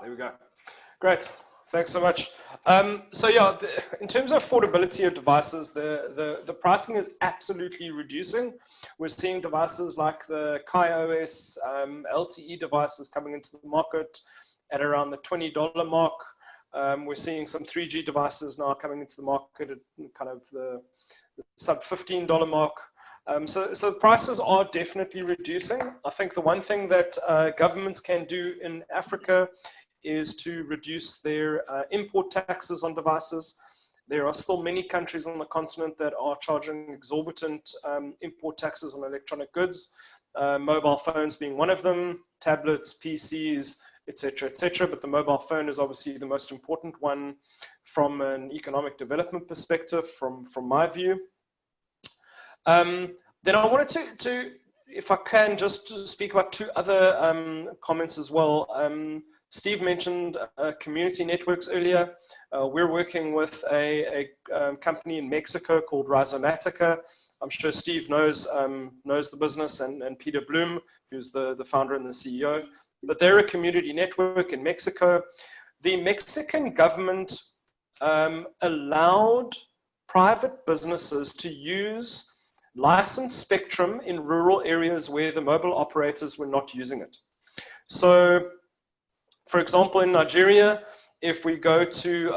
There we go. Great. Thanks so much. So yeah, in terms of affordability of devices, the pricing is absolutely reducing. We're seeing devices like the KaiOS LTE devices coming into the market at around the $20 mark. We're seeing some 3G devices now coming into the market at kind of the sub $15 mark. So prices are definitely reducing. I think the one thing that governments can do in Africa is to reduce their import taxes on devices. There are still many countries on the continent that are charging exorbitant import taxes on electronic goods, mobile phones being one of them, tablets, PCs, etc. But the mobile phone is obviously the most important one from an economic development perspective, from my view. Then I wanted to, if I can, just speak about two other comments as well. Steve mentioned community networks earlier. We're working with a company in Mexico called Rhizomatica. I'm sure Steve knows the business, and Peter Bloom, who's the founder and the CEO. But they're a community network in Mexico. The Mexican government allowed private businesses to use licensed spectrum in rural areas where the mobile operators were not using it. So, for example, in Nigeria, if we go to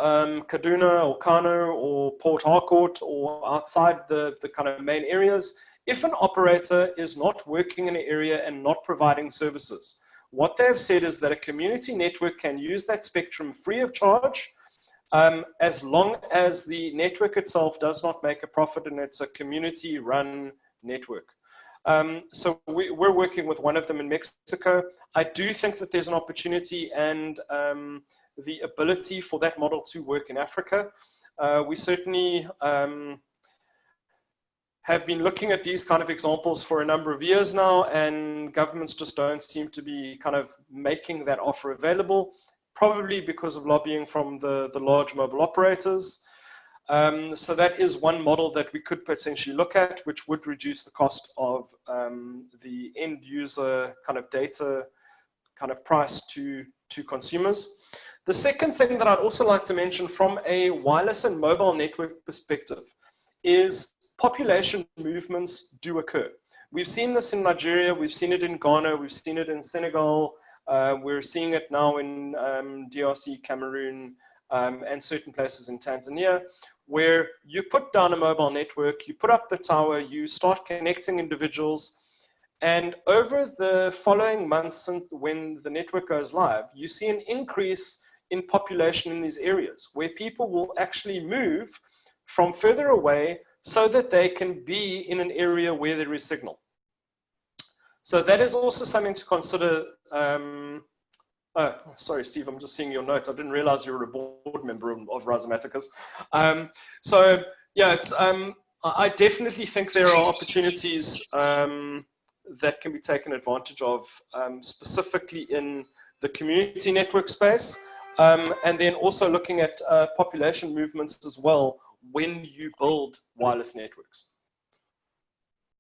Kaduna or Kano or Port Harcourt or outside the kind of main areas, if an operator is not working in an area and not providing services, what they've said is that a community network can use that spectrum free of charge, as long as the network itself does not make a profit and it's a community-run network. So we're working with one of them in Mexico. I do think that there's an opportunity and the ability for that model to work in Africa. We certainly have been looking at these kind of examples for a number of years now, and governments just don't seem to be kind of making that offer available, probably because of lobbying from the large mobile operators. So that is one model that we could potentially look at, which would reduce the cost of the end user kind of data kind of price to consumers. The second thing that I'd also like to mention from a wireless and mobile network perspective is population movements do occur. We've seen this in Nigeria, we've seen it in Ghana, we've seen it in Senegal, we're seeing it now in DRC, Cameroon, and certain places in Tanzania, where you put down a mobile network, you put up the tower, you start connecting individuals, and over the following months when the network goes live, you see an increase in population in these areas, where people will actually move from further away so that they can be in an area where there is signal. So that is also something to consider. Oh, sorry, Steve, I'm just seeing your notes. I didn't realize you were a board member of Rhizomaticas. So yeah, I definitely think there are opportunities that can be taken advantage of, specifically in the community network space, and then also looking at population movements as well when you build wireless networks.